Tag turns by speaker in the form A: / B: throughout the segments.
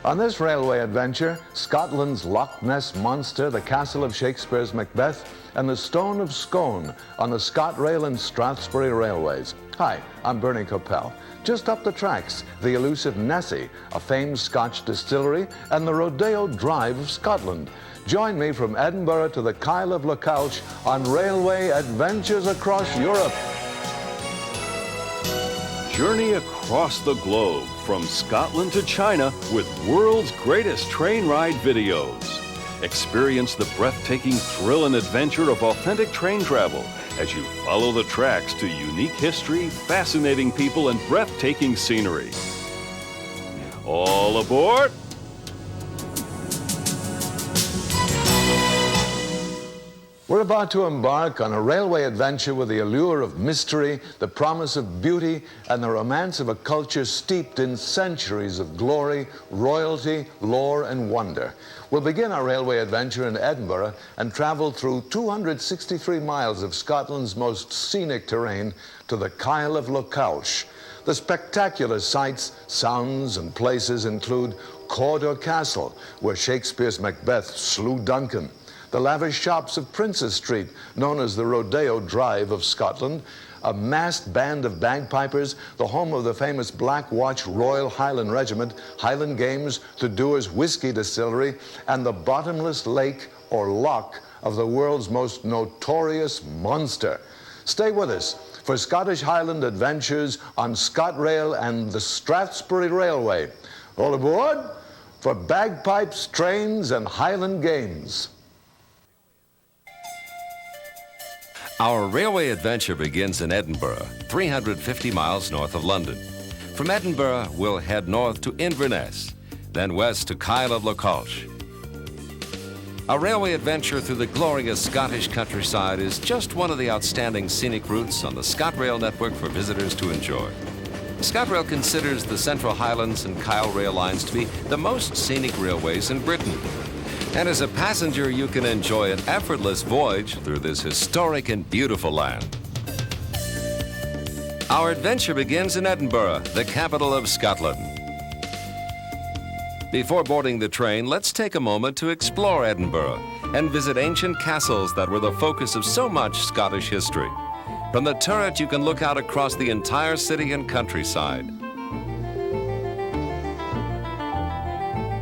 A: On this railway adventure, Scotland's Loch Ness Monster, the castle of Shakespeare's Macbeth, and the Stone of Scone on the ScotRail and Strathspey Railways. Hi, I'm Bernie Coppell. Just up the tracks, the elusive Nessie, a famed Scotch distillery, and the Rodeo Drive of Scotland. Join me from Edinburgh to the Kyle of Lochalsh on railway adventures across Europe.
B: Journey across the globe, from Scotland to China, with world's greatest train ride videos. Experience the breathtaking thrill and adventure of authentic train travel as you follow the tracks to unique history, fascinating people, and breathtaking scenery. All aboard!
A: We're about to embark on a railway adventure with the allure of mystery, the promise of beauty, and the romance of a culture steeped in centuries of glory, royalty, lore, and wonder. We'll begin our railway adventure in Edinburgh and travel through 263 miles of Scotland's most scenic terrain to the Kyle of Lochalsh. The spectacular sights, sounds, and places include Cawdor Castle, where Shakespeare's Macbeth slew Duncan; the lavish shops of Princes Street, known as the Rodeo Drive of Scotland; a massed band of bagpipers, the home of the famous Black Watch Royal Highland Regiment, Highland Games, the Dewar's Whiskey Distillery, and the bottomless lake or loch of the world's most notorious monster. Stay with us for Scottish Highland adventures on ScotRail and the Strathspey Railway. All aboard for bagpipes, trains, and Highland Games.
C: Our railway adventure begins in Edinburgh, 350 miles north of London. From Edinburgh, we'll head north to Inverness, then west to Kyle of Lochalsh. A railway adventure through the glorious Scottish countryside is just one of the outstanding scenic routes on the ScotRail network for visitors to enjoy. ScotRail considers the Central Highlands and Kyle rail lines to be the most scenic railways in Britain. And as a passenger, you can enjoy an effortless voyage through this historic and beautiful land. Our adventure begins in Edinburgh, the capital of Scotland. Before boarding the train, let's take a moment to explore Edinburgh and visit ancient castles that were the focus of so much Scottish history. From the turret, you can look out across the entire city and countryside.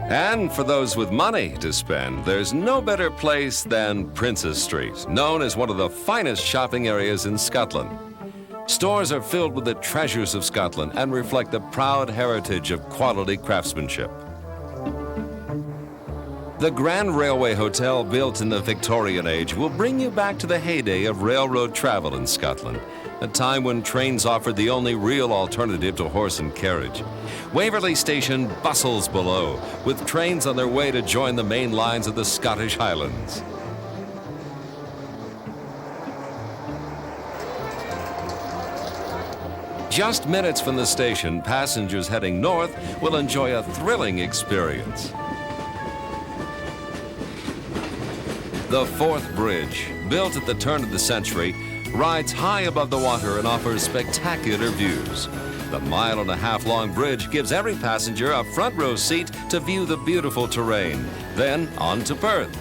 C: And for those with money to spend, there's no better place than Princes Street, known as one of the finest shopping areas in Scotland. Stores are filled with the treasures of Scotland and reflect the proud heritage of quality craftsmanship. The Grand Railway Hotel, built in the Victorian age, will bring you back to the heyday of railroad travel in Scotland, a time when trains offered the only real alternative to horse and carriage. Waverley Station bustles below, with trains on their way to join the main lines of the Scottish Highlands. Just minutes from the station, passengers heading north will enjoy a thrilling experience. The Forth Bridge, built at the turn of the century, rides high above the water and offers spectacular views. The mile-and-a-half-long bridge gives every passenger a front row seat to view the beautiful terrain. Then on to Perth.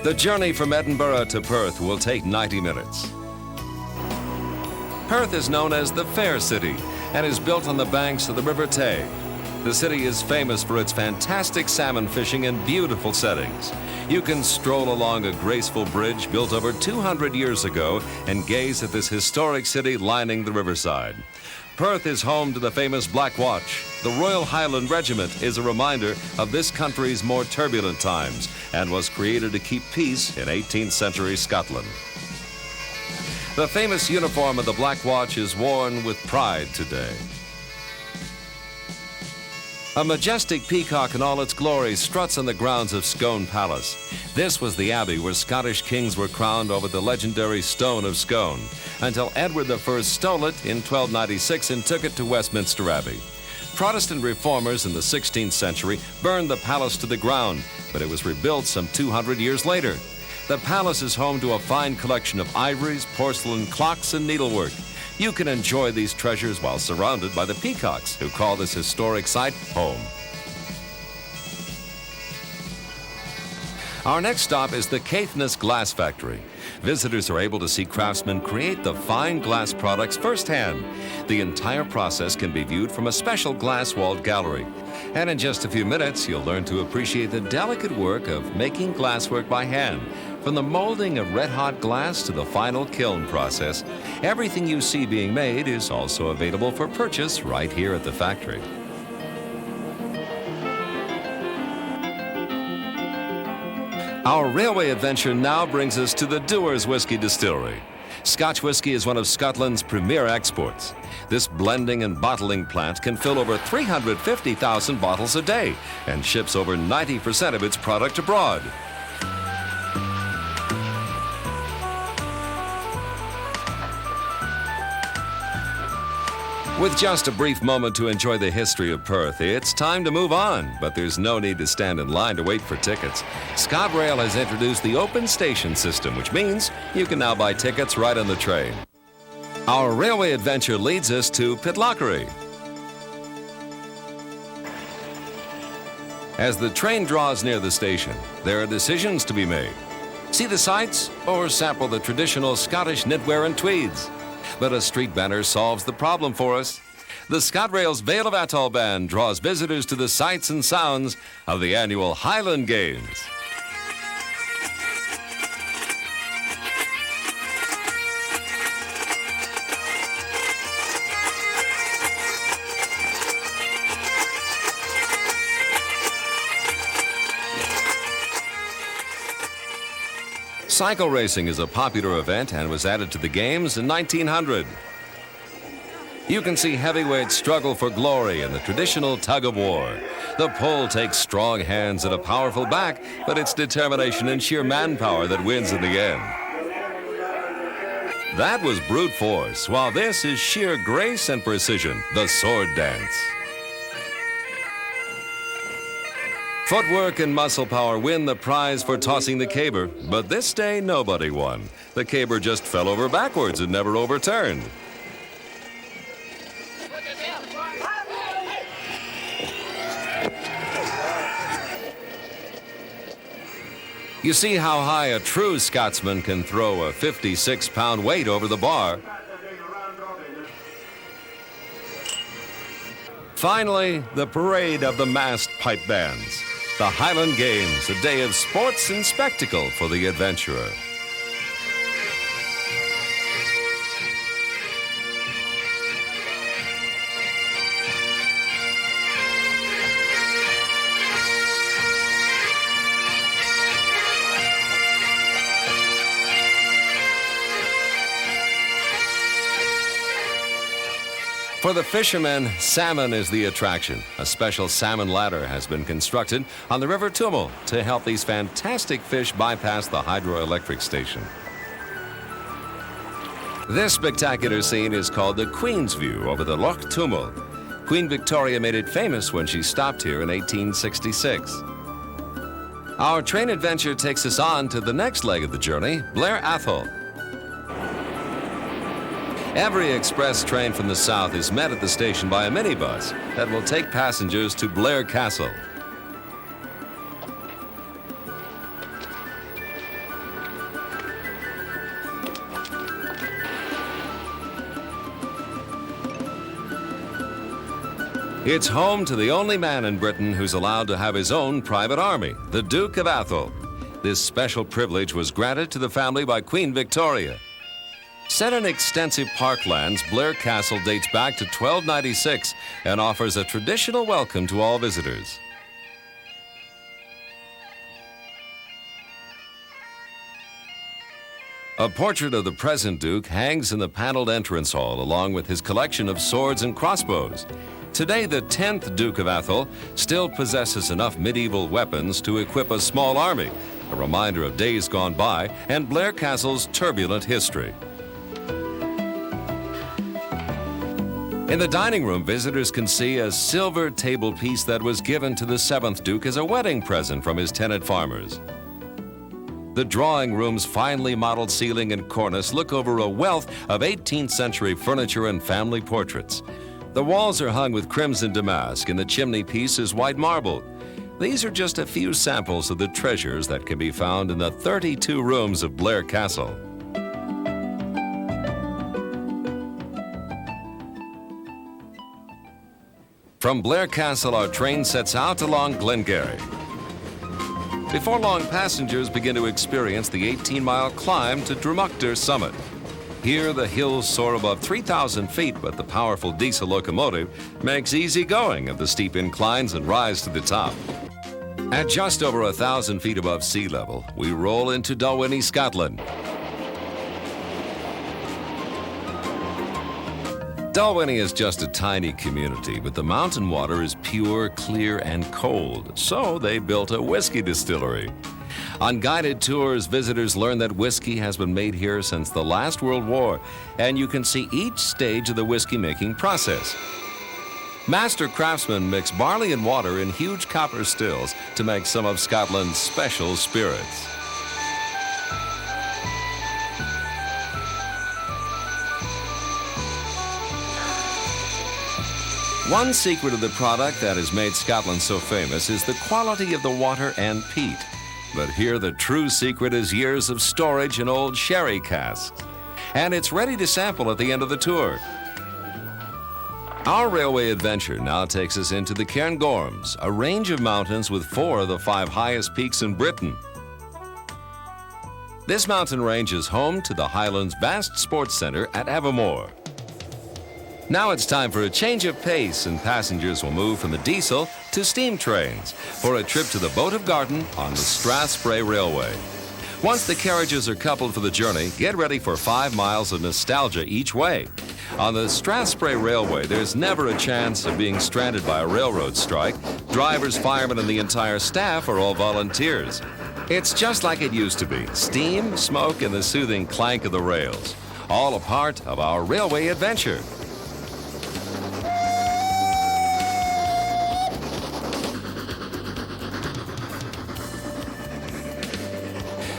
C: The journey from Edinburgh to Perth will take 90 minutes. Perth is known as the Fair City and is built on the banks of the River Tay. The city is famous for its fantastic salmon fishing and beautiful settings. You can stroll along a graceful bridge built over 200 years ago and gaze at this historic city lining the riverside. Perth is home to the famous Black Watch. The Royal Highland Regiment is a reminder of this country's more turbulent times and was created to keep peace in 18th century Scotland. The famous uniform of the Black Watch is worn with pride today. A majestic peacock in all its glory struts on the grounds of Scone Palace. This was the abbey where Scottish kings were crowned over the legendary Stone of Scone, until Edward I stole it in 1296 and took it to Westminster Abbey. Protestant reformers in the 16th century burned the palace to the ground, but it was rebuilt some 200 years later. The palace is home to a fine collection of ivories, porcelain, clocks, and needlework. you can enjoy these treasures while surrounded by the peacocks who call this historic site home. Our next stop is the Caithness Glass Factory. Visitors are able to see craftsmen create the fine glass products firsthand. The entire process can be viewed from a special glass-walled gallery. And in just a few minutes, you'll learn to appreciate the delicate work of making glasswork by hand. From the molding of red-hot glass to the final kiln process, everything you see being made is also available for purchase right here at the factory. Our railway adventure now brings us to the Dewar's Whiskey Distillery. Scotch whiskey is one of Scotland's premier exports. This blending and bottling plant can fill over 350,000 bottles a day and ships over 90% of its product abroad. With just a brief moment to enjoy the history of Perth, it's time to move on, but there's no need to stand in line to wait for tickets. ScotRail has introduced the open station system, which means you can now buy tickets right on the train. Our railway adventure leads us to Pitlochry. As the train draws near the station, there are decisions to be made. See the sights or sample the traditional Scottish knitwear and tweeds? But a street banner solves the problem for us. The ScotRail's Vale of Atholl Band draws visitors to the sights and sounds of the annual Highland Games. Cycle racing is a popular event and was added to the games in 1900. You can see heavyweights struggle for glory in the traditional tug-of-war. The pole takes strong hands and a powerful back, but it's determination and sheer manpower that wins in the end. That was brute force, while this is sheer grace and precision, the sword dance. Footwork and muscle power win the prize for tossing the caber, but this day nobody won. The caber just fell over backwards and never overturned. You see how high a true Scotsman can throw a 56-pound weight over the bar. Finally, the parade of the massed pipe bands. The Highland Games, a day of sports and spectacle for the adventurer. For the fishermen, salmon is the attraction. A special salmon ladder has been constructed on the River Tummel to help these fantastic fish bypass the hydroelectric station. This spectacular scene is called the Queen's View over the Loch Tummel. Queen Victoria made it famous when she stopped here in 1866. Our train adventure takes us on to the next leg of the journey, Blair Atholl. Every express train from the south is met at the station by a minibus that will take passengers to Blair Castle. It's home to the only man in Britain who's allowed to have his own private army, the Duke of Atholl. This special privilege was granted to the family by Queen Victoria. Set in extensive parklands, Blair Castle dates back to 1296 and offers a traditional welcome to all visitors. A portrait of the present Duke hangs in the paneled entrance hall along with his collection of swords and crossbows. Today, the 10th Duke of Atholl still possesses enough medieval weapons to equip a small army, a reminder of days gone by and Blair Castle's turbulent history. In the dining room, visitors can see a silver table piece that was given to the 7th Duke as a wedding present from his tenant farmers. The drawing room's finely modeled ceiling and cornice look over a wealth of 18th century furniture and family portraits. The walls are hung with crimson damask and the chimney piece is white marble. These are just a few samples of the treasures that can be found in the 32 rooms of Blair Castle. From Blair Castle, our train sets out along Glengarry. Before long, passengers begin to experience the 18-mile climb to Drummuchter summit. Here, the hills soar above 3,000 feet, but the powerful diesel locomotive makes easy going of the steep inclines and rise to the top. At just over 1,000 feet above sea level, we roll into Dalwhinnie, Scotland. Dalwhinnie is just a tiny community, but the mountain water is pure, clear, and cold, so they built a whiskey distillery. On guided tours, visitors learn that whiskey has been made here since the last World War, and you can see each stage of the whiskey-making process. Master craftsmen mix barley and water in huge copper stills to make some of Scotland's special spirits. One secret of the product that has made Scotland so famous is the quality of the water and peat. But here the true secret is years of storage in old sherry casks. And it's ready to sample at the end of the tour. Our railway adventure now takes us into the Cairngorms, a range of mountains with 4 of the 5 highest peaks in Britain. This mountain range is home to the Highlands vast sports centre at Abermore. Now it's time for a change of pace, and passengers will move from the diesel to steam trains for a trip to the Boat of Garden on the Strathspey Railway. Once the carriages are coupled for the journey, get ready for 5 miles of nostalgia each way. On the Strathspey Railway, there's never a chance of being stranded by a railroad strike. Drivers, firemen, and the entire staff are all volunteers. It's just like it used to be: steam, smoke, and the soothing clank of the rails. All a part of our railway adventure.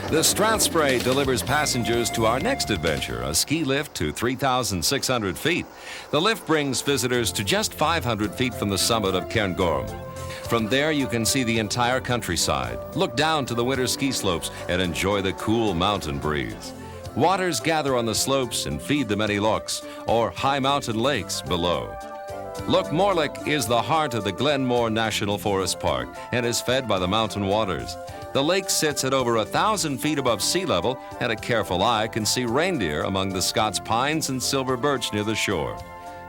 C: The Strathspey delivers passengers to our next adventure, a ski lift to 3,600 feet. The lift brings visitors to just 500 feet from the summit of Cairngorm. From there, you can see the entire countryside, look down to the winter ski slopes, and enjoy the cool mountain breeze. Waters gather on the slopes and feed the many lochs, or high mountain lakes, below. Loch Morlich is the heart of the Glenmore National Forest Park and is fed by the mountain waters. The lake sits at over 1,000 feet above sea level, and a careful eye can see reindeer among the Scots pines and silver birch near the shore.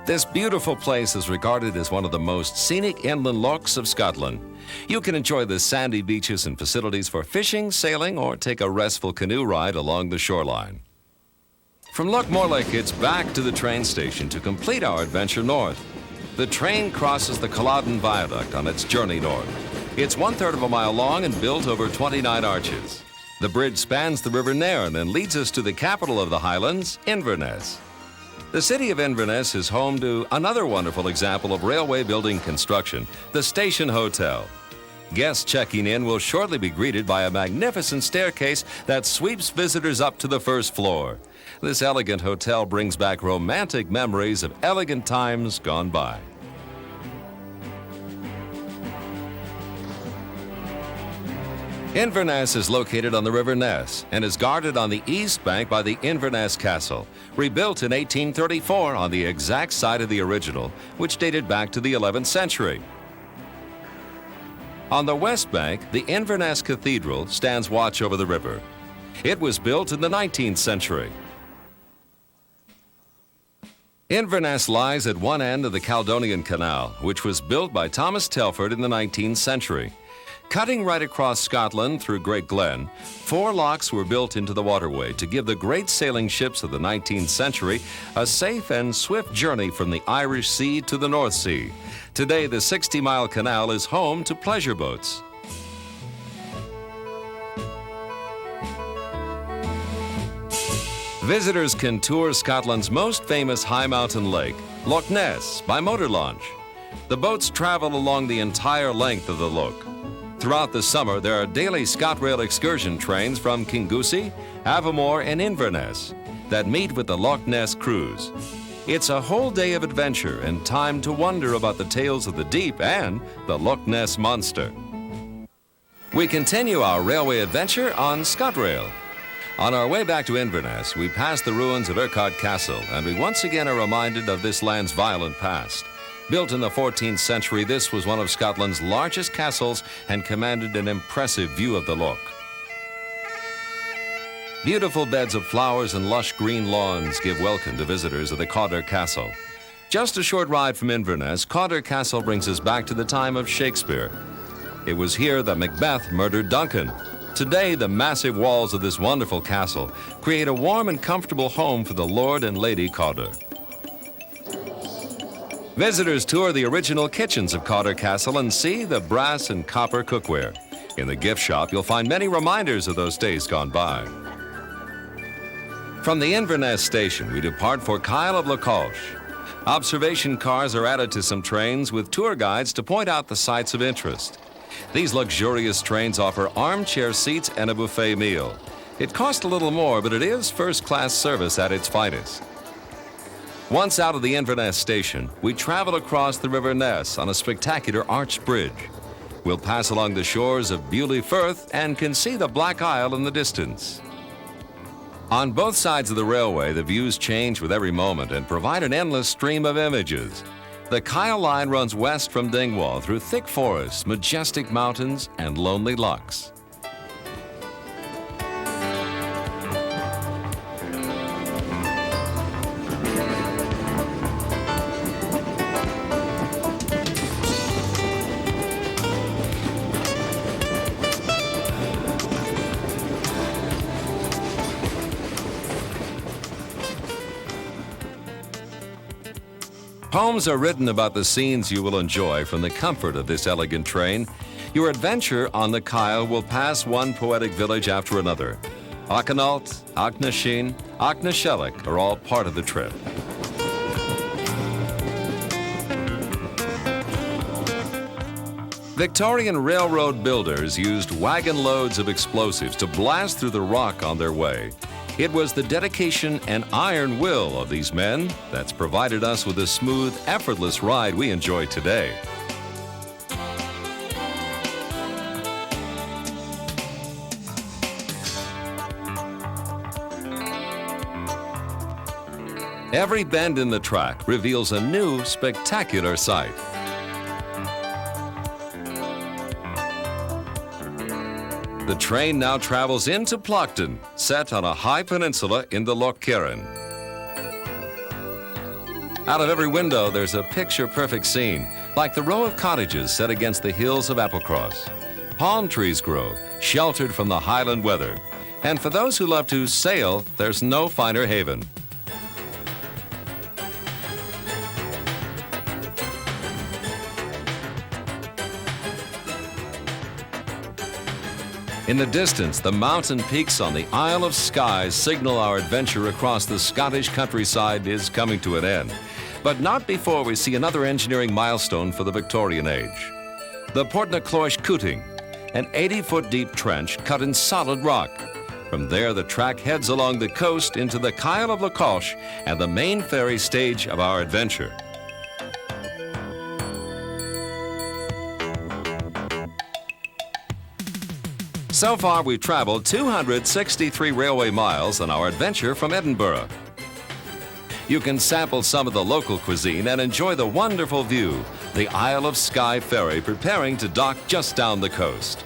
C: This beautiful place is regarded as one of the most scenic inland lochs of Scotland. You can enjoy the sandy beaches and facilities for fishing, sailing, or take a restful canoe ride along the shoreline. From Loch Morlich, it's back to the train station to complete our adventure north. The train crosses the Culloden Viaduct on its journey north. It's 1/3 of a mile long and built over 29 arches. The bridge spans the River Nairn and leads us to the capital of the Highlands, Inverness. The city of Inverness is home to another wonderful example of railway building construction, the Station Hotel. Guests checking in will shortly be greeted by a magnificent staircase that sweeps visitors up to the first floor. This elegant hotel brings back romantic memories of elegant times gone by. Inverness is located on the River Ness and is guarded on the east bank by the Inverness Castle, rebuilt in 1834 on the exact site of the original, which dated back to the 11th century. On the west bank, the Inverness Cathedral stands watch over the river. It was built in the 19th century. Inverness lies at one end of the Caledonian Canal, which was built by Thomas Telford in the 19th century. Cutting right across Scotland through Great Glen, 4 locks were built into the waterway to give the great sailing ships of the 19th century a safe and swift journey from the Irish Sea to the North Sea. Today, the 60-mile canal is home to pleasure boats. Visitors can tour Scotland's most famous high mountain lake, Loch Ness, by motor launch. The boats travel along the entire length of the loch. Throughout the summer, there are daily ScotRail excursion trains from Kingussie, Avamore, and Inverness that meet with the Loch Ness cruise. It's a whole day of adventure and time to wonder about the tales of the deep and the Loch Ness Monster. We continue our railway adventure on ScotRail. On our way back to Inverness, we pass the ruins of Urquhart Castle, and we once again are reminded of this land's violent past. Built in the 14th century, this was one of Scotland's largest castles and commanded an impressive view of the loch. Beautiful beds of flowers and lush green lawns give welcome to visitors of the Cawdor Castle. Just a short ride from Inverness, Cawdor Castle brings us back to the time of Shakespeare. It was here that Macbeth murdered Duncan. Today, the massive walls of this wonderful castle create a warm and comfortable home for the Lord and Lady Cawdor. Visitors tour the original kitchens of Cawdor Castle and see the brass and copper cookware. In the gift shop, you'll find many reminders of those days gone by. From the Inverness station, we depart for Kyle of Lochalsh. Observation cars are added to some trains with tour guides to point out the sites of interest. These luxurious trains offer armchair seats and a buffet meal. It costs a little more, but it is first-class service at its finest. Once out of the Inverness station, we travel across the River Ness on a spectacular arched bridge. We'll pass along the shores of Bewley Firth and can see the Black Isle in the distance. On both sides of the railway, the views change with every moment and provide an endless stream of images. The Kyle line runs west from Dingwall through thick forests, majestic mountains, and lonely lochs. Poems are written about the scenes you will enjoy from the comfort of this elegant train. Your adventure on the Kyle will pass one poetic village after another. Auchinalt, Auchnashin, Auchnashellick are all part of the trip. Victorian railroad builders used wagon loads of explosives to blast through the rock on their way. It was the dedication and iron will of these men that's provided us with the smooth, effortless ride we enjoy today. Every bend in the track reveals a new, spectacular sight. The train now travels into Ploughton, set on a high peninsula in the Loch Carron. Out of every window, there's a picture-perfect scene, like the row of cottages set against the hills of Applecross. Palm trees grow, sheltered from the Highland weather. And for those who love to sail, there's no finer haven. In the distance, the mountain peaks on the Isle of Skye signal our adventure across the Scottish countryside is coming to an end. But not before we see another engineering milestone for the Victorian age. The Portnacloish Cooting, an 80-foot deep trench cut in solid rock. From there, the track heads along the coast into the Kyle of Lochalsh and the main ferry stage of our adventure. So far, we've traveled 263 railway miles on our adventure from Edinburgh. You can sample some of the local cuisine and enjoy the wonderful view, the Isle of Skye ferry preparing to dock just down the coast.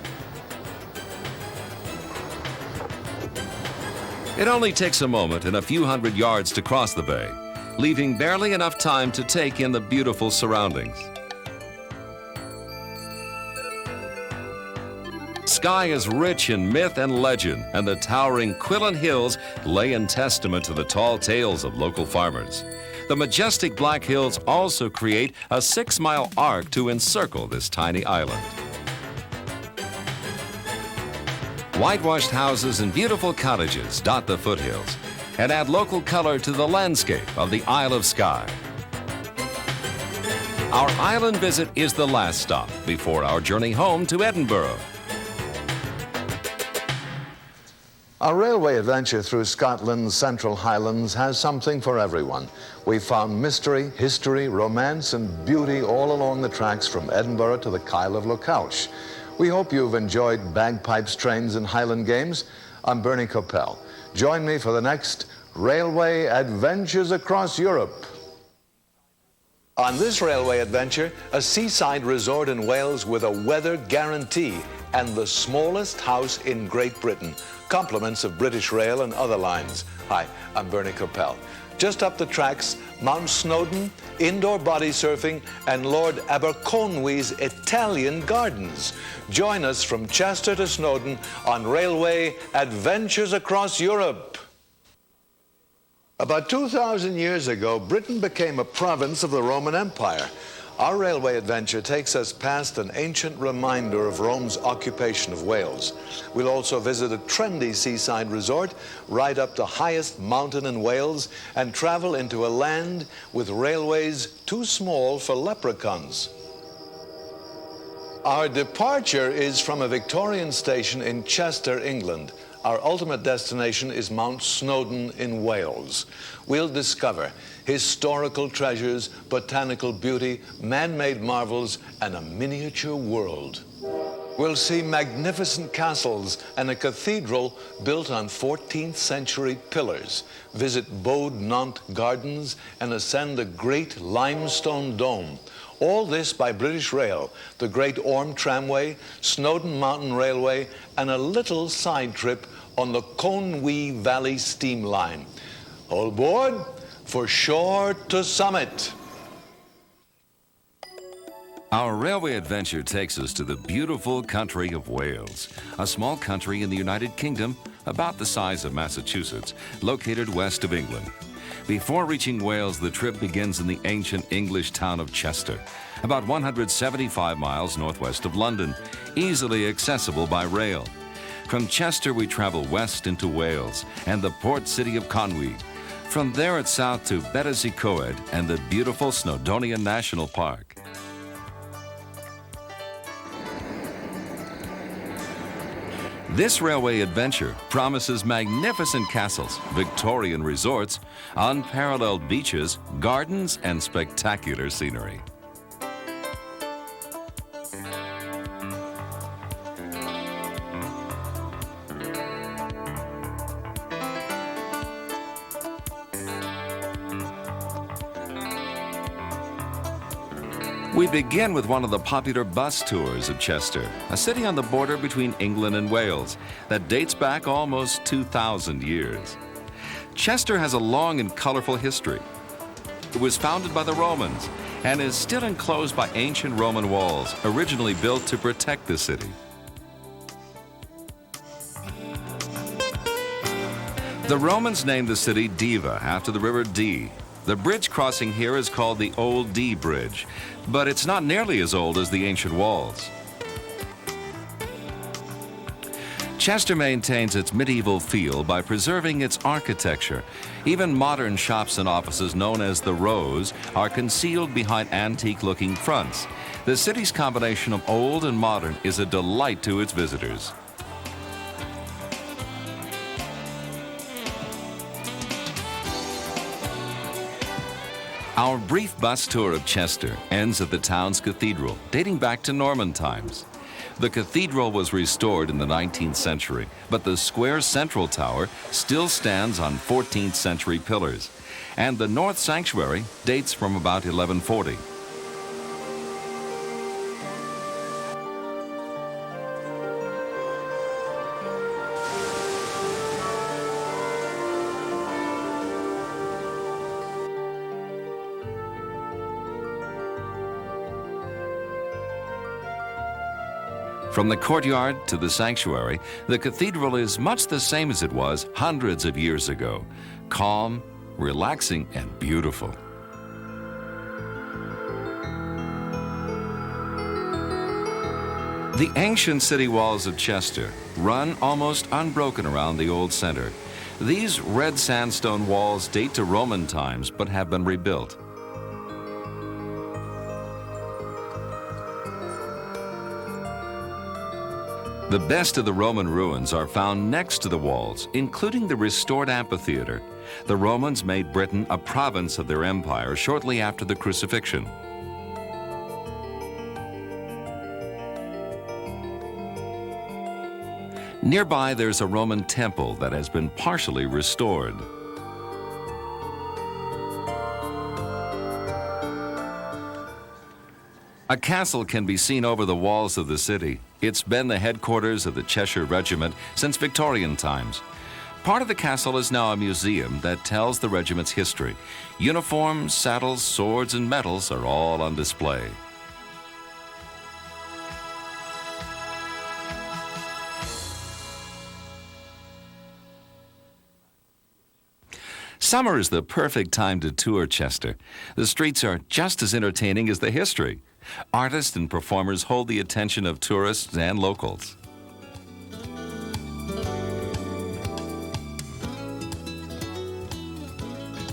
C: It only takes a moment and a few hundred yards to cross the bay, leaving barely enough time to take in the beautiful surroundings. Skye is rich in myth and legend, and the towering Quillan Hills lay in testament to the tall tales of local farmers. The majestic Black Hills also create a 6-mile arc to encircle this tiny island. Whitewashed houses and beautiful cottages dot the foothills and add local color to the landscape of the Isle of Skye. Our island visit is the last stop before our journey home to Edinburgh.
A: Our railway adventure through Scotland's Central Highlands has something for everyone. We found mystery, history, romance, and beauty all along the tracks from Edinburgh to the Kyle of Lochalsh. We hope you've enjoyed bagpipes, trains, and Highland games. I'm Bernie Coppell. Join me for the next Railway Adventures Across Europe. On this railway adventure, a seaside resort in Wales with a weather guarantee and the smallest house in Great Britain. Compliments of British Rail and other lines. Hi, I'm Bernie Coppell. Just up the tracks, Mount Snowdon, indoor body surfing, and Lord Aberconwy's Italian gardens. Join us from Chester to Snowdon on Railway Adventures Across Europe. About 2,000 years ago, Britain became a province of the Roman Empire. Our railway adventure takes us past an ancient reminder of Rome's occupation of Wales. We'll also visit a trendy seaside resort, ride up the highest mountain in Wales, and travel into a land with railways too small for leprechauns. Our departure is from a Victorian station in Chester, England. Our ultimate destination is Mount Snowdon in Wales. We'll discover historical treasures, botanical beauty, man-made marvels, and a miniature world. We'll see magnificent castles and a cathedral built on 14th century pillars, visit Bode Nantes Gardens, and ascend a great limestone dome. All this by British Rail, the Great Orme Tramway, Snowdon Mountain Railway, and a little side trip on the Conwy Valley Steam Line. All aboard for shore to summit.
C: Our railway adventure takes us to the beautiful country of Wales, a small country in the United Kingdom about the size of Massachusetts, located west of England. Before reaching Wales, the trip begins in the ancient English town of Chester, about 175 miles northwest of London, easily accessible by rail. From Chester, we travel west into Wales and the port city of Conwy. From there, it's south to Betws-y-Coed and the beautiful Snowdonian National Park. This railway adventure promises magnificent castles, Victorian resorts, unparalleled beaches, gardens, and spectacular scenery. We begin with one of the popular bus tours of Chester, a city on the border between England and Wales that dates back almost 2,000 years. Chester has a long and colorful history. It was founded by the Romans and is still enclosed by ancient Roman walls, originally built to protect the city. The Romans named the city Diva after the river Dee. The bridge crossing here is called the Old Dee Bridge, but it's not nearly as old as the ancient walls. Chester maintains its medieval feel by preserving its architecture. Even modern shops and offices known as the Rows are concealed behind antique-looking fronts. The city's combination of old and modern is a delight to its visitors. Our brief bus tour of Chester ends at the town's cathedral, dating back to Norman times. The cathedral was restored in the 19th century, but the square central tower still stands on 14th century pillars, and the north sanctuary dates from about 1140. From the courtyard to the sanctuary, the cathedral is much the same as it was hundreds of years ago. Calm, relaxing, and beautiful. The ancient city walls of Chester run almost unbroken around the old center. These red sandstone walls date to Roman times but have been rebuilt. The best of the Roman ruins are found next to the walls, including the restored amphitheater. The Romans made Britain a province of their empire shortly after the crucifixion. Nearby, there's a Roman temple that has been partially restored. A castle can be seen over the walls of the city. It's been the headquarters of the Cheshire Regiment since Victorian times. Part of the castle is now a museum that tells the regiment's history. Uniforms, saddles, swords, and medals are all on display. Summer is the perfect time to tour Chester. The streets are just as entertaining as the history. Artists and performers hold the attention of tourists and locals.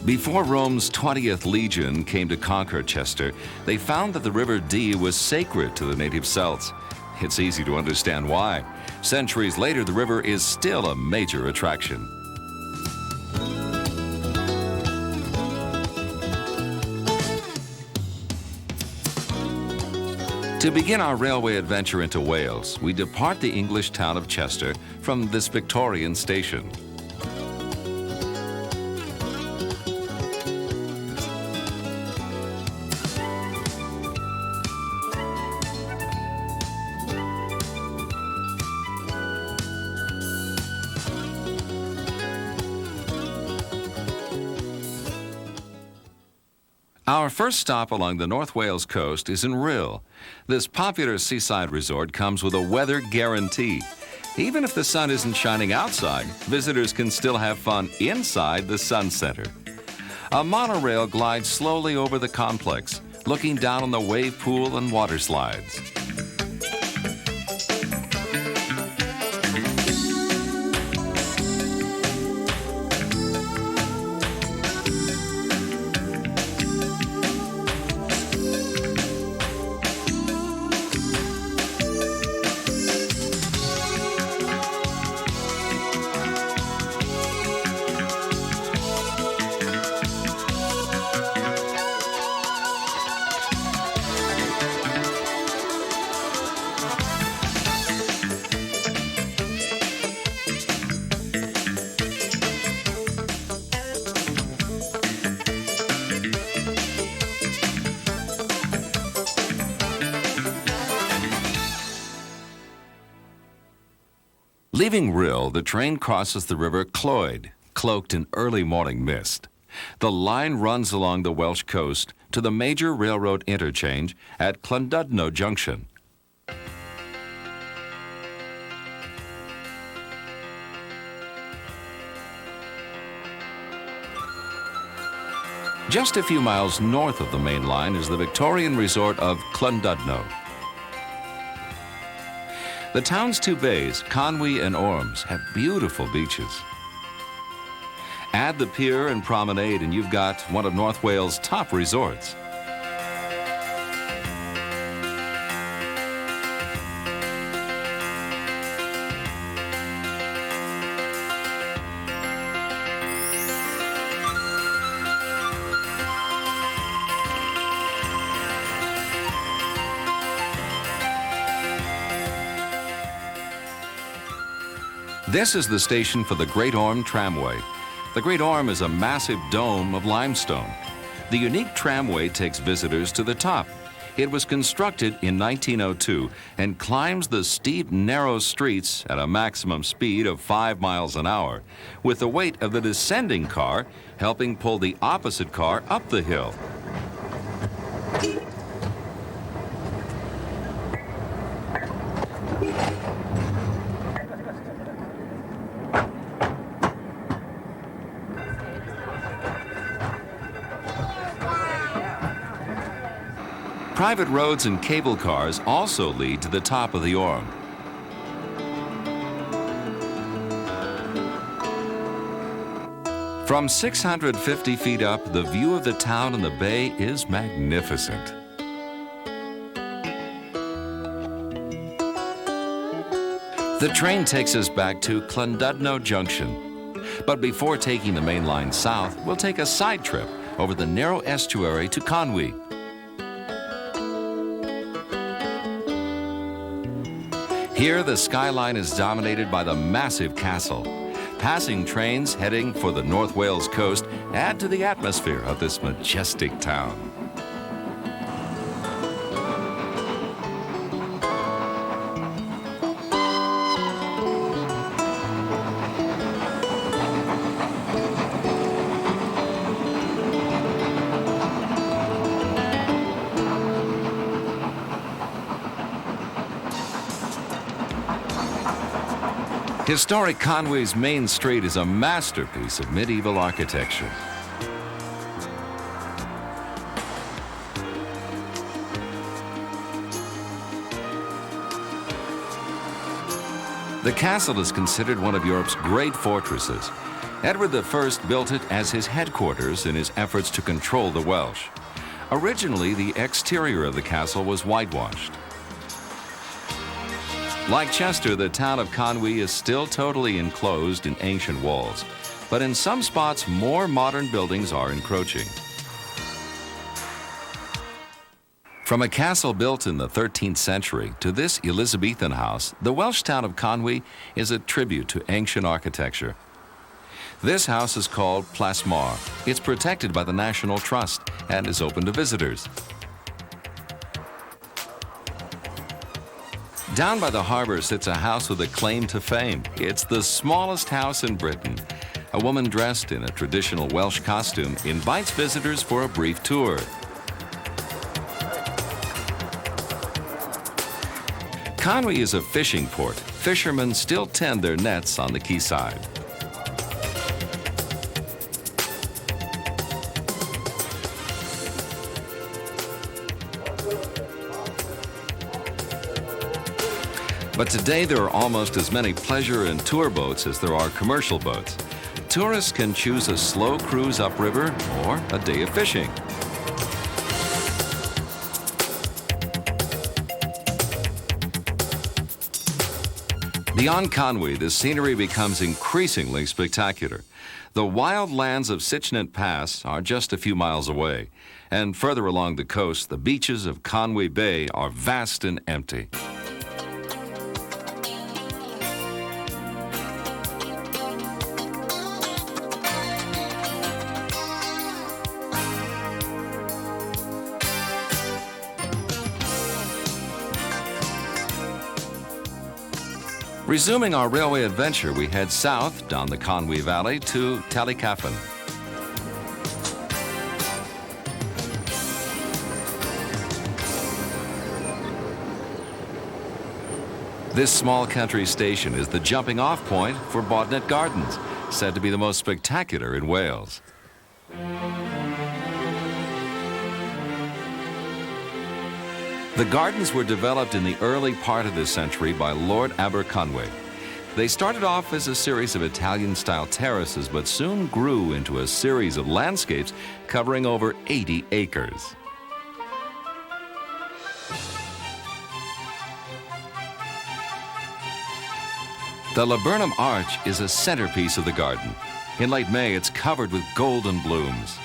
C: Before Rome's 20th Legion came to conquer Chester, they found that the River Dee was sacred to the native Celts. It's easy to understand why. Centuries later, the river is still a major attraction. To begin our railway adventure into Wales, we depart the English town of Chester from this Victorian station. Our first stop along the North Wales coast is in Rhyl. This popular seaside resort comes with a weather guarantee. Even if the sun isn't shining outside, visitors can still have fun inside the Sun Center. A monorail glides slowly over the complex, looking down on the wave pool and water slides. Leaving Rhyl, the train crosses the River Clwyd, cloaked in early morning mist. The line runs along the Welsh coast to the major railroad interchange at Llandudno Junction. Just a few miles north of the main line is the Victorian resort of Llandudno. The town's two bays, Conwy and Orms, have beautiful beaches. Add the pier and promenade and you've got one of North Wales' top resorts. This is the station for the Great Orme Tramway. The Great Orme is a massive dome of limestone. The unique tramway takes visitors to the top. It was constructed in 1902 and climbs the steep, narrow streets at a maximum speed of 5 miles an hour, with the weight of the descending car helping pull the opposite car up the hill. Private roads and cable cars also lead to the top of the Orme. From 650 feet up, the view of the town and the bay is magnificent. The train takes us back to Llandudno Junction. But before taking the main line south, we'll take a side trip over the narrow estuary to Conwy. Here, the skyline is dominated by the massive castle. Passing trains heading for the North Wales coast add to the atmosphere of this majestic town. Historic Conwy's main street is a masterpiece of medieval architecture. The castle is considered one of Europe's great fortresses. Edward I built it as his headquarters in his efforts to control the Welsh. Originally, the exterior of the castle was whitewashed. Like Chester, the town of Conwy is still totally enclosed in ancient walls, but in some spots, more modern buildings are encroaching. From a castle built in the 13th century to this Elizabethan house, the Welsh town of Conwy is a tribute to ancient architecture. This house is called Plas Mar. It's protected by the National Trust and is open to visitors. Down by the harbor sits a house with a claim to fame. It's the smallest house in Britain. A woman dressed in a traditional Welsh costume invites visitors for a brief tour. Conwy is a fishing port. Fishermen still tend their nets on the quayside. But today there are almost as many pleasure and tour boats as there are commercial boats. Tourists can choose a slow cruise upriver or a day of fishing. Beyond Conwy, the scenery becomes increasingly spectacular. The wild lands of Sychnant Pass are just a few miles away, and further along the coast, the beaches of Conwy Bay are vast and empty. Resuming our railway adventure, we head south down the Conwy Valley to Tallycaffin. This small country station is the jumping-off point for Bodnet Gardens, said to be the most spectacular in Wales. The gardens were developed in the early part of this century by Lord Aberconwy. They started off as a series of Italian-style terraces, but soon grew into a series of landscapes covering over 80 acres. The Laburnum Arch is a centerpiece of the garden. In late May, it's covered with golden blooms.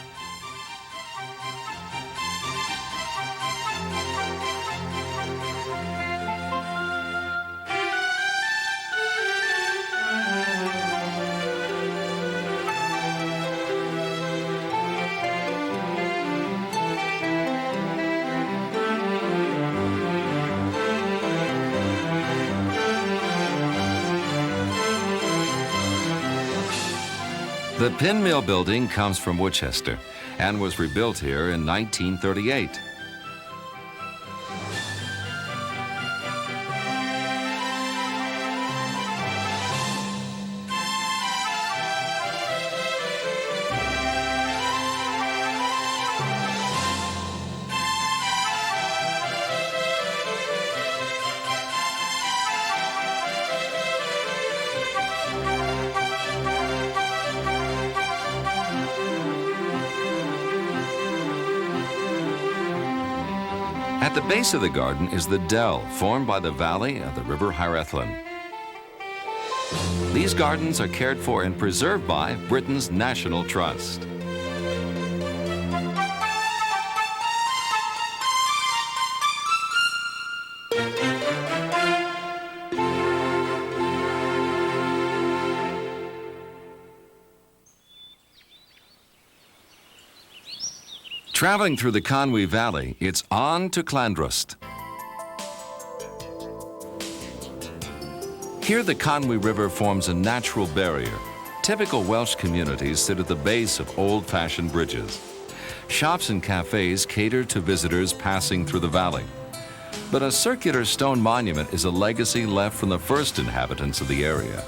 C: The Pin Mill building comes from Worcester and was rebuilt here in 1938. At the base of the garden is the dell formed by the valley of the River Hyrethlan. These gardens are cared for and preserved by Britain's National Trust. Traveling through the Conwy Valley, it's on to Llanrwst. Here the Conwy River forms a natural barrier. Typical Welsh communities sit at the base of old-fashioned bridges. Shops and cafes cater to visitors passing through the valley. But a circular stone monument is a legacy left from the first inhabitants of the area.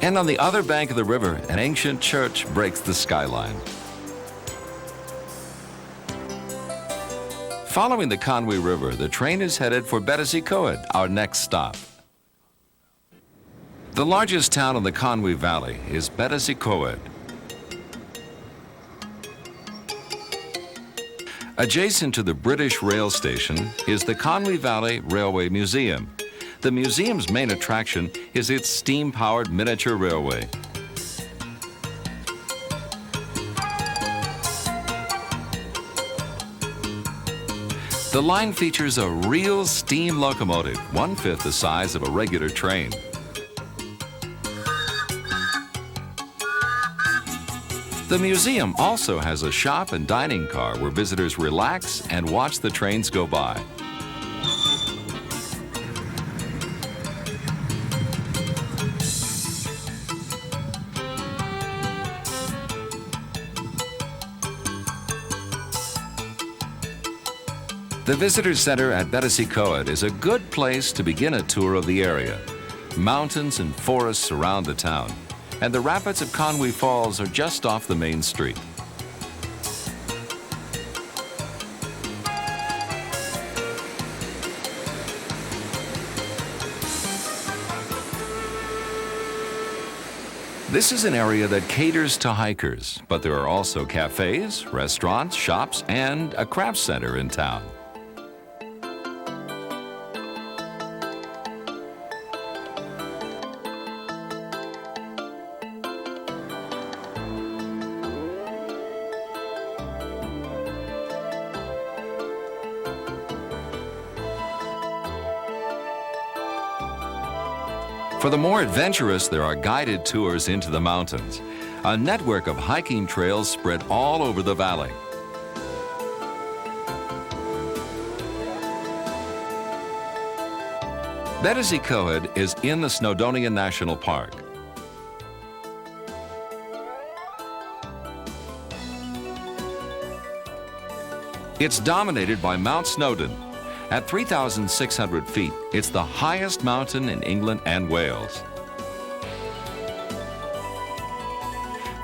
C: And on the other bank of the river, an ancient church breaks the skyline. Following the Conwy River, the train is headed for Battersea Coed, our next stop. The largest town in the Conwy Valley is Battersea Coed. Adjacent to the British rail station is the Conwy Valley Railway Museum. The museum's main attraction is its steam-powered miniature railway. The line features a real steam locomotive, 1/5 the size of a regular train. The museum also has a shop and dining car where visitors relax and watch the trains go by. The Visitor Center at Battersea Coed is a good place to begin a tour of the area. Mountains and forests surround the town, and the rapids of Conwy Falls are just off the main street. This is an area that caters to hikers, but there are also cafes, restaurants, shops, and a craft center in town. For the more adventurous, there are guided tours into the mountains, a network of hiking trails spread all over the valley. Battersea Coed is in the Snowdonia National Park. It's dominated by Mount Snowdon. At 3,600 feet, it's the highest mountain in England and Wales.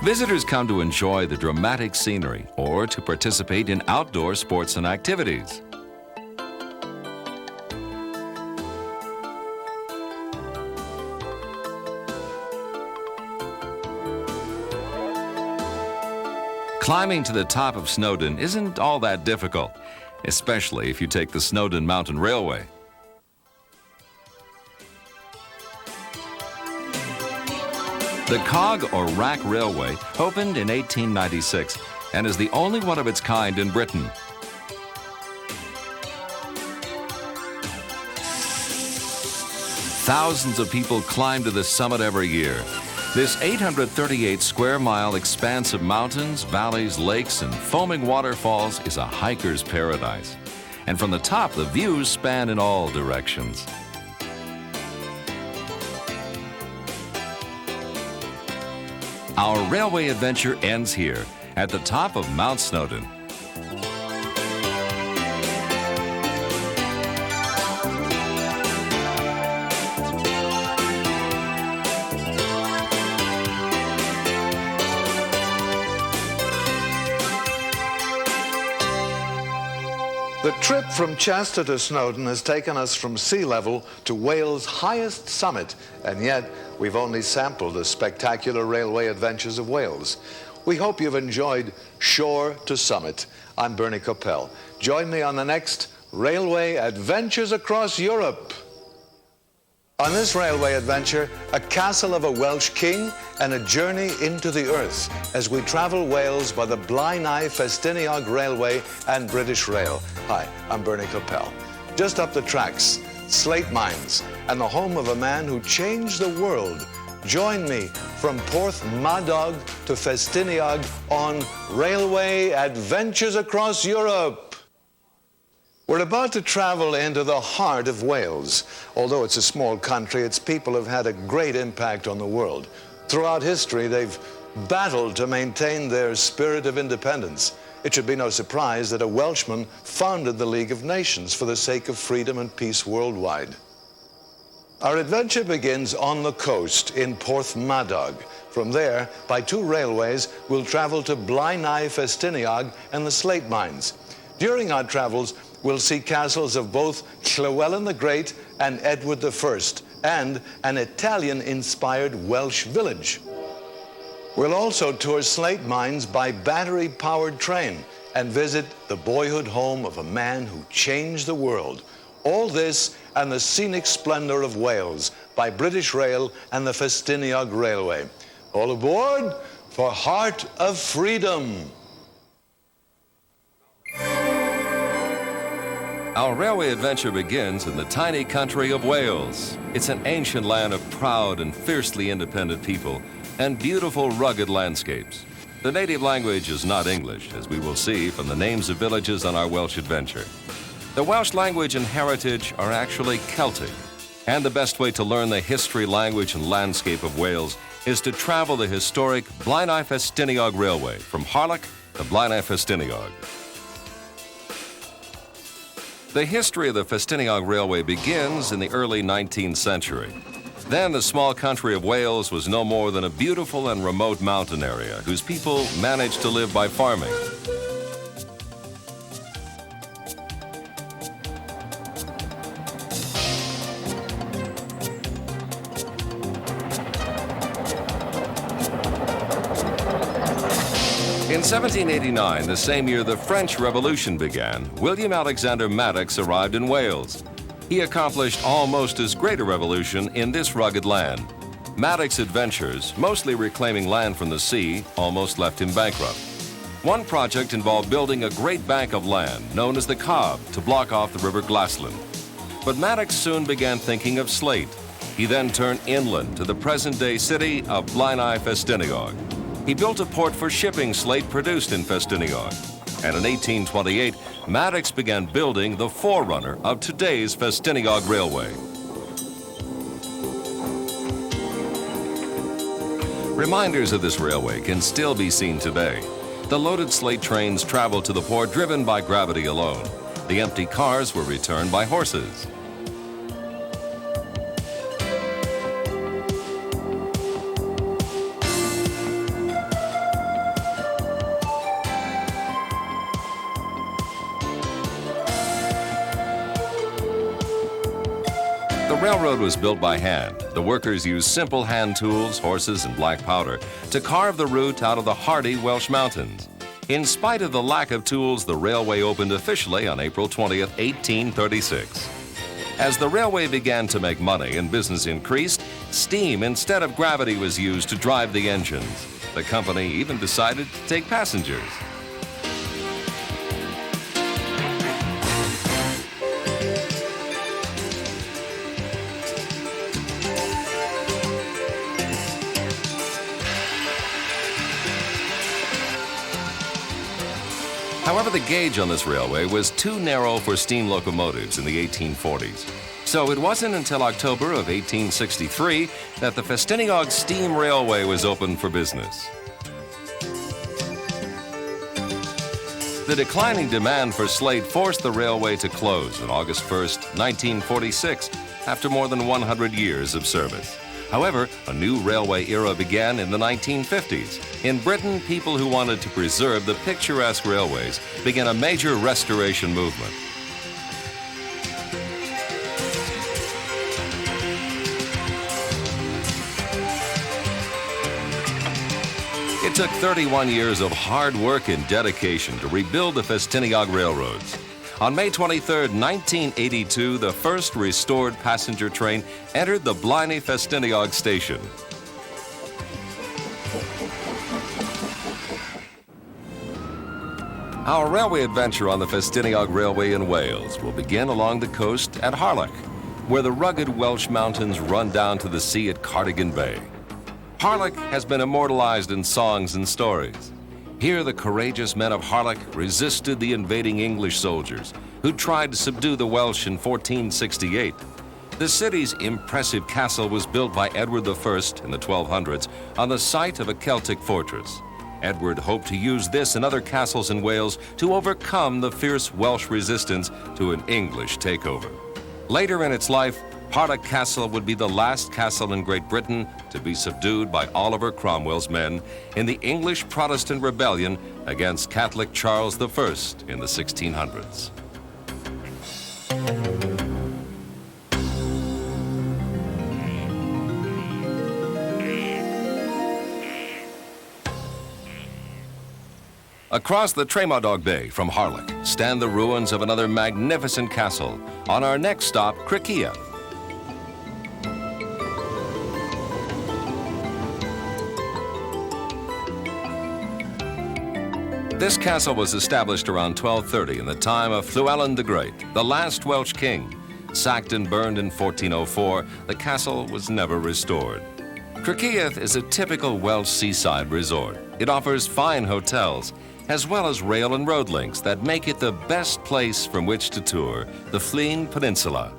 C: Visitors come to enjoy the dramatic scenery or to participate in outdoor sports and activities. Climbing to the top of Snowdon isn't all that difficult, especially if you take the Snowdon Mountain Railway. The Cog or Rack Railway opened in 1896 and is the only one of its kind in Britain. Thousands of people climb to the summit every year. This 838 square mile expanse of mountains, valleys, lakes, and foaming waterfalls is a hiker's paradise. And from the top, the views span in all directions. Our railway adventure ends here, at the top of Mount Snowdon.
A: The trip from Chester to Snowdon has taken us from sea level to Wales' highest summit, and yet we've only sampled the spectacular railway adventures of Wales. We hope you've enjoyed Shore to Summit. I'm Bernie Coppell. Join me on the next railway adventures across Europe. On this railway adventure, a castle of a Welsh king and a journey into the earth as we travel Wales by the Blaenau Festiniog Railway and British Rail. Hi, I'm Bernie Coppell. Just up the tracks, slate mines, and the home of a man who changed the world. Join me from Porthmadog to Festiniog on Railway Adventures Across Europe. We're about to travel into the heart of Wales. Although it's a small country, its people have had a great impact on the world. Throughout history, they've battled to maintain their spirit of independence. It should be no surprise that a Welshman founded the League of Nations for the sake of freedom and peace worldwide. Our adventure begins on the coast in Porthmadog. From there, by 2 railways, we'll travel to Blaenau Festiniog and the slate mines. During our travels, we'll see castles of both Llywelyn the Great and Edward I, and an Italian-inspired Welsh village. We'll also tour slate mines by battery-powered train and visit the boyhood home of a man who changed the world. All this and the scenic splendor of Wales by British Rail and the Festiniog Railway. All aboard for Heart of Freedom.
C: Our railway adventure begins in the tiny country of Wales. It's an ancient land of proud and fiercely independent people and beautiful rugged landscapes. The native language is not English, as we will see from the names of villages on our Welsh adventure. The Welsh language and heritage are actually Celtic, and the best way to learn the history, language, and landscape of Wales is to travel the historic Blaenau Festiniog Railway from Harlech to Blaenau Festiniog. The history of the Festiniog Railway begins in the early 19th century. Then the small country of Wales was no more than a beautiful and remote mountain area whose people managed to live by farming. In 1789, the same year the French Revolution began, William Alexander Maddox arrived in Wales. He accomplished almost as great a revolution in this rugged land. Maddox's adventures, mostly reclaiming land from the sea, almost left him bankrupt. One project involved building a great bank of land, known as the Cobb, to block off the River Glassland. But Maddox soon began thinking of slate. He then turned inland to the present-day city of Blaenau Festiniog. He built a port for shipping slate produced in Festiniog. And in 1828, Maddox began building the forerunner of today's Festiniog Railway. Reminders of this railway can still be seen today. The loaded slate trains traveled to the port driven by gravity alone. The empty cars were returned by horses. The railroad was built by hand. The workers used simple hand tools, horses, and black powder to carve the route out of the hardy Welsh mountains. In spite of the lack of tools, the railway opened officially on April 20th, 1836. As the railway began to make money and business increased, steam instead of gravity was used to drive the engines. The company even decided to take passengers. However, the gauge on this railway was too narrow for steam locomotives in the 1840s. So it wasn't until October of 1863 that the Festiniog Steam Railway was opened for business. The declining demand for slate forced the railway to close on August 1st, 1946, after more than 100 years of service. However, a new railway era began in the 1950s. In Britain, people who wanted to preserve the picturesque railways began a major restoration movement. It took 31 years of hard work and dedication to rebuild the Festiniog railroads. On May 23, 1982, the first restored passenger train entered the Blynie-Festiniog station. Our railway adventure on the Festiniog Railway in Wales will begin along the coast at Harlech, where the rugged Welsh mountains run down to the sea at Cardigan Bay. Harlech has been immortalized in songs and stories. Here, the courageous men of Harlech resisted the invading English soldiers who tried to subdue the Welsh in 1468. The city's impressive castle was built by Edward I in the 1200s on the site of a Celtic fortress. Edward hoped to use this and other castles in Wales to overcome the fierce Welsh resistance to an English takeover. Later in its life, Harlech Castle would be the last castle in Great Britain to be subdued by Oliver Cromwell's men in the English Protestant rebellion against Catholic Charles I in the 1600s. Across the Tremadoc Bay from Harlech stand the ruins of another magnificent castle on our next stop, Criccieth. This castle was established around 1230 in the time of Llywelyn the Great, the last Welsh king. Sacked and burned in 1404, the castle was never restored. Criccieth is a typical Welsh seaside resort. It offers fine hotels, as well as rail and road links that make it the best place from which to tour the Flein Peninsula.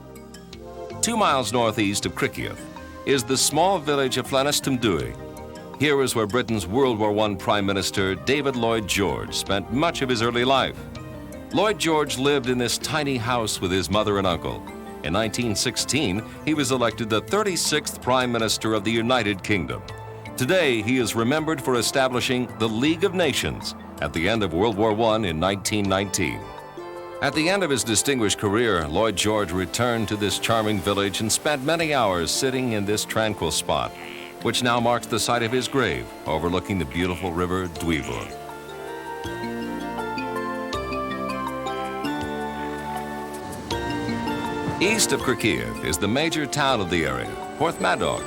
C: 2 miles northeast of Criccieth is the small village of Llanystumdwy. Here is where Britain's World War I Prime Minister David Lloyd George spent much of his early life. Lloyd George lived in this tiny house with his mother and uncle. In 1916, he was elected the 36th Prime Minister of the United Kingdom. Today, he is remembered for establishing the League of Nations at the end of World War I in 1919. At the end of his distinguished career, Lloyd George returned to this charming village and spent many hours sitting in this tranquil spot, which now marks the site of his grave, overlooking the beautiful river Dwyfor. East of Criccieth is the major town of the area, Porthmadog.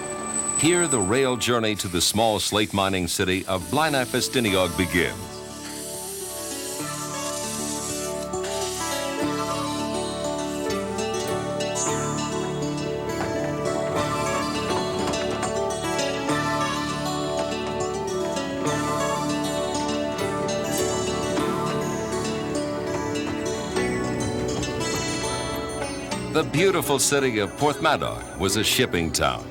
C: Here, the rail journey to the small slate mining city of Blynie-Festiniog begins. The beautiful city of Porthmadog was a shipping town.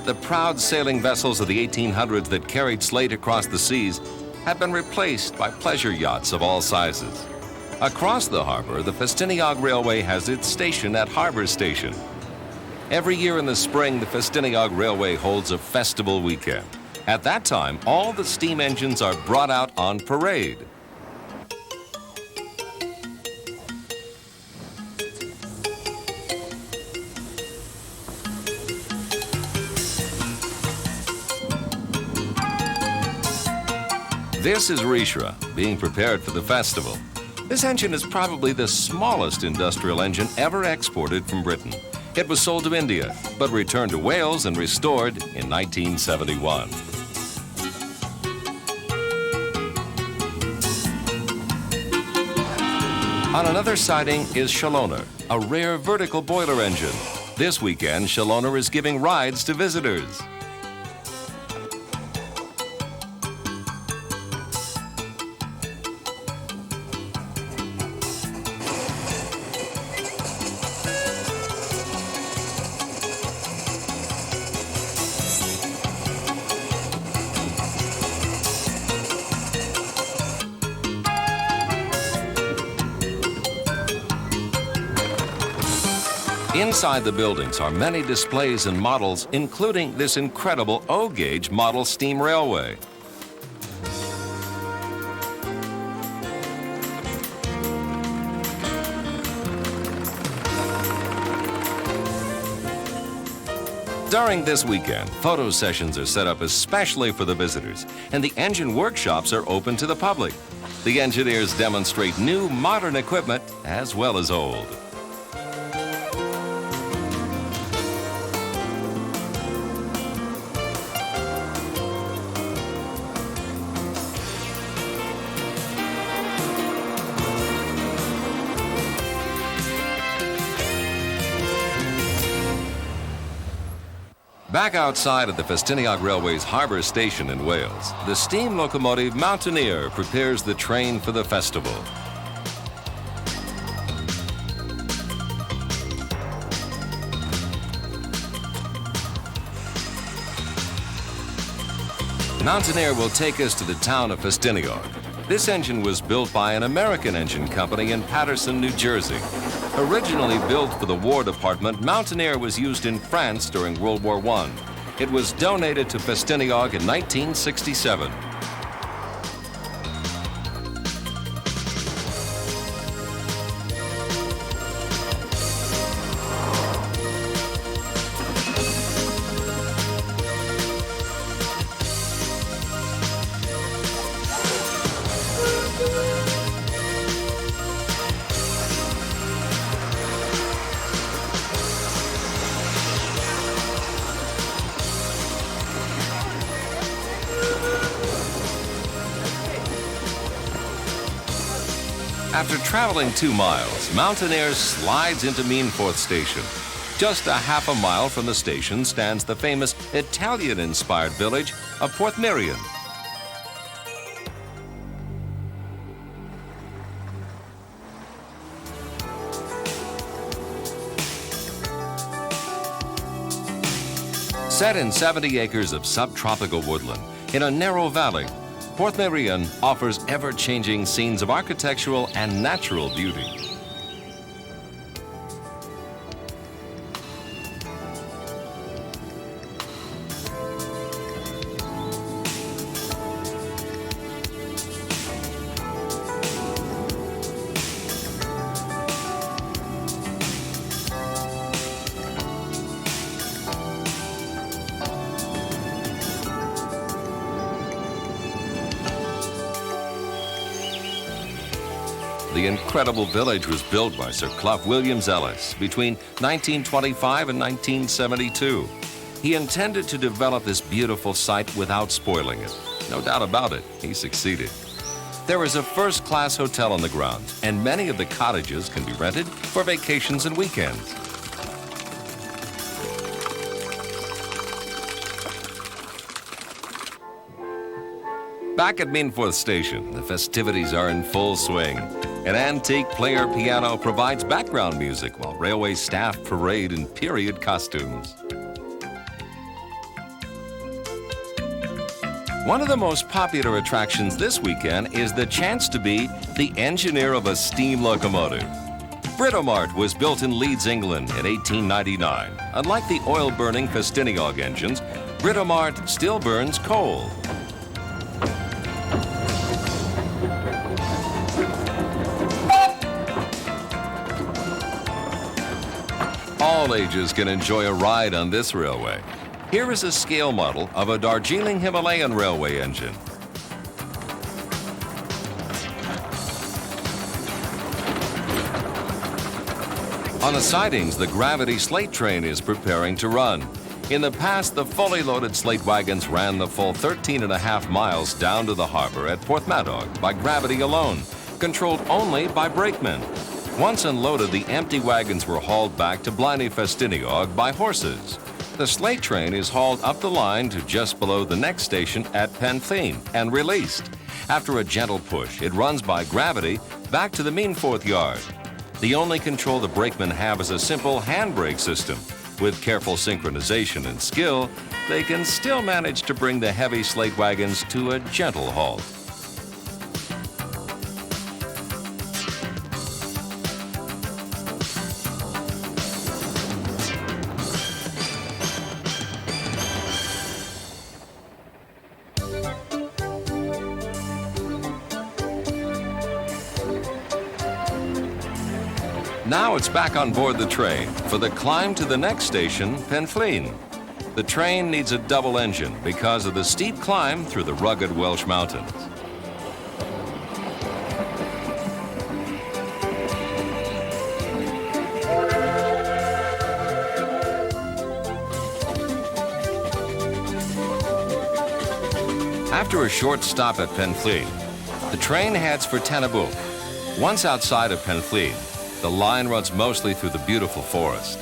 C: The proud sailing vessels of the 1800s that carried slate across the seas have been replaced by pleasure yachts of all sizes. Across the harbor, the Festiniog Railway has its station at Harbor Station. Every year in the spring, the Festiniog Railway holds a festival weekend. At that time, all the steam engines are brought out on parade. This is Rishra, being prepared for the festival. This engine is probably the smallest industrial engine ever exported from Britain. It was sold to India, but returned to Wales and restored in 1971. On another siding is Shalloner, a rare vertical boiler engine. This weekend, Shalloner is giving rides to visitors. Inside the buildings are many displays and models, including this incredible O-gauge model steam railway. During this weekend, photo sessions are set up especially for the visitors, and the engine workshops are open to the public. The engineers demonstrate new, modern equipment as well as old. Back outside of the Festiniog Railway's Harbour Station in Wales, the steam locomotive Mountaineer prepares the train for the festival. Mountaineer will take us to the town of Festiniog. This engine was built by an American engine company in Paterson, New Jersey. Originally built for the War Department, Mountaineer was used in France during World War I. It was donated to Festiniog in 1967. After traveling 2 miles, Mountaineer slides into Meanforth Station. Just a half a mile from the station stands the famous Italian-inspired village of Porthmeirion. Set in 70 acres of subtropical woodland in a narrow valley, Porthmeirion offers ever-changing scenes of architectural and natural beauty. The incredible village was built by Sir Clough Williams Ellis between 1925 and 1972. He intended to develop this beautiful site without spoiling it. No doubt about it, he succeeded. There is a first-class hotel on the grounds, and many of the cottages can be rented for vacations and weekends. Back at Meanforth Station, the festivities are in full swing. An antique player piano provides background music while railway staff parade in period costumes. One of the most popular attractions this weekend is the chance to be the engineer of a steam locomotive. Britomart was built in Leeds, England in 1899. Unlike the oil-burning Festiniog engines, Britomart still burns coal. All ages can enjoy a ride on this railway. Here is a scale model of a Darjeeling Himalayan railway engine. On the sidings, the gravity slate train is preparing to run. In the past, the fully loaded slate wagons ran the full 13.5 miles down to the harbor at Porthmadog by gravity alone, controlled only by brakemen. Once unloaded, the empty wagons were hauled back to Blynie Festiniog by horses. The slate train is hauled up the line to just below the next station at Penflein and released. After a gentle push, it runs by gravity back to the Meanforth yard. The only control the brakemen have is a simple handbrake system. With careful synchronization and skill, they can still manage to bring the heavy slate wagons to a gentle halt. Now it's back on board the train for the climb to the next station, Penflein. The train needs a double engine because of the steep climb through the rugged Welsh mountains. After a short stop at Pennfleet, the train heads for Tennabou. Once outside of Pennfleet, the line runs mostly through the beautiful forest.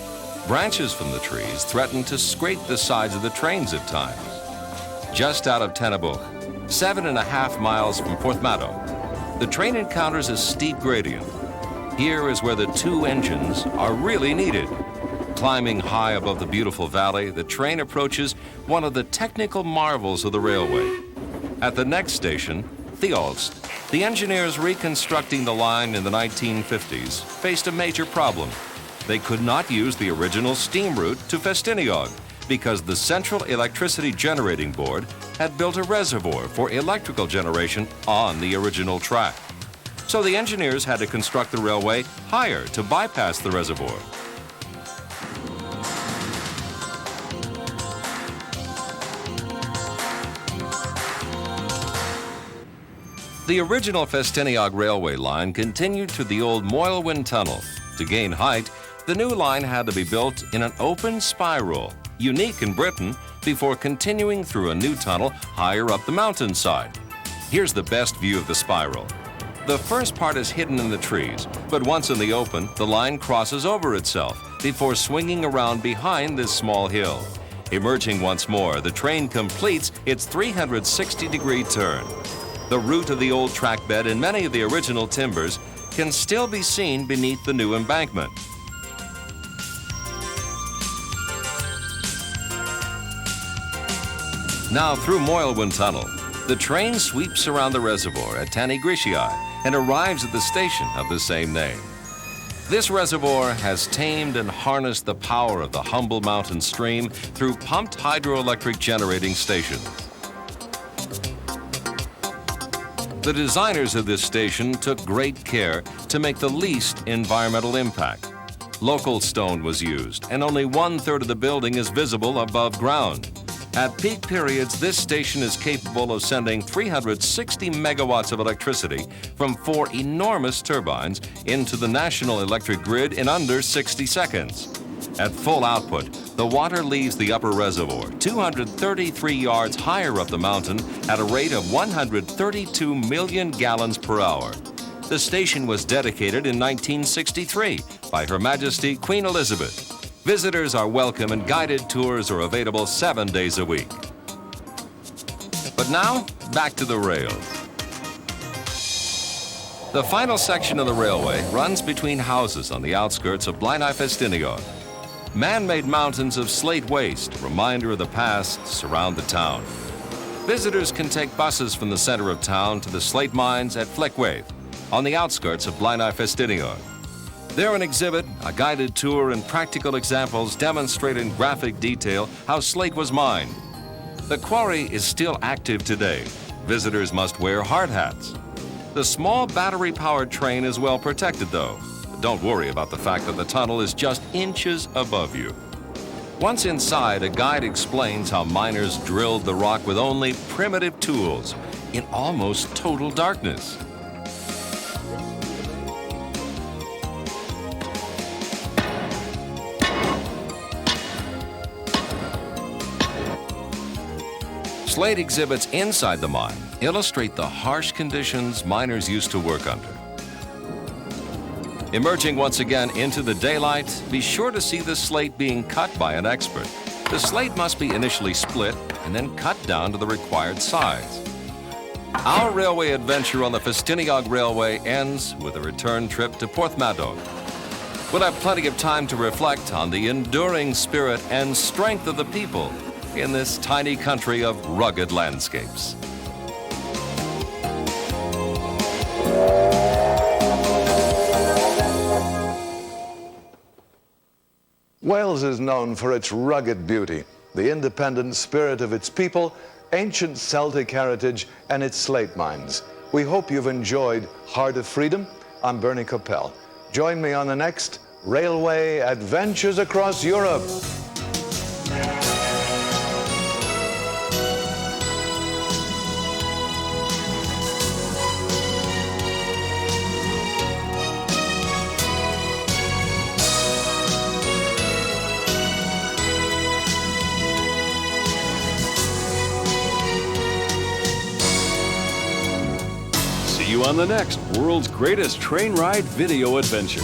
C: Branches from the trees threaten to scrape the sides of the trains at times. Just out of Tennabou, 7.5 miles from Porthmadog, the train encounters a steep gradient. Here is where the two engines are really needed. Climbing high above the beautiful valley, the train approaches one of the technical marvels of the railway. At the next station, Thialst, the engineers reconstructing the line in the 1950s faced a major problem. They could not use the original steam route to Festiniog because the Central Electricity Generating Board had built a reservoir for electrical generation on the original track. So the engineers had to construct the railway higher to bypass the reservoir. The original Festiniog railway line continued to the old Moylwyn Tunnel. To gain height, the new line had to be built in an open spiral, unique in Britain, before continuing through a new tunnel higher up the mountainside. Here's the best view of the spiral. The first part is hidden in the trees, but once in the open, the line crosses over itself before swinging around behind this small hill. Emerging once more, the train completes its 360-degree turn. The root of the old track bed and many of the original timbers can still be seen beneath the new embankment. Now through Moylwyn Tunnel, the train sweeps around the reservoir at Tanigrishiai and arrives at the station of the same name. This reservoir has tamed and harnessed the power of the humble mountain stream through pumped hydroelectric generating stations. The designers of this station took great care to make the least environmental impact. Local stone was used, and only 1/3 of the building is visible above ground. At peak periods, this station is capable of sending 360 megawatts of electricity from 4 enormous turbines into the national electric grid in under 60 seconds. At full output, the water leaves the upper reservoir 233 yards higher up the mountain at a rate of 132 million gallons per hour. The station was dedicated in 1963 by Her Majesty Queen Elizabeth. Visitors are welcome and guided tours are available 7 days a week. But now, back to the rails. The final section of the railway runs between houses on the outskirts of Blaenau Festiniog. Man-made mountains of slate waste, reminder of the past, surround the town. Visitors can take buses from the center of town to the slate mines at Fleckwaith, on the outskirts of Blaenau Festiniog. There an exhibit, a guided tour, and practical examples demonstrate in graphic detail how slate was mined. The quarry is still active today. Visitors must wear hard hats. The small battery-powered train is well protected, though. Don't worry about the fact that the tunnel is just inches above you. Once inside, a guide explains how miners drilled the rock with only primitive tools in almost total darkness. Slate exhibits inside the mine illustrate the harsh conditions miners used to work under. Emerging once again into the daylight, be sure to see the slate being cut by an expert. The slate must be initially split and then cut down to the required size. Our railway adventure on the Festiniog Railway ends with a return trip to Porthmadog. We'll have plenty of time to reflect on the enduring spirit and strength of the people in this tiny country of rugged landscapes.
A: Wales is known for its rugged beauty, the independent spirit of its people, ancient Celtic heritage, and its slate mines. We hope you've enjoyed Heart of Freedom. I'm Bernie Coppell. Join me on the next Railway Adventures Across Europe.
B: on the next World's Greatest Train Ride Video Adventure.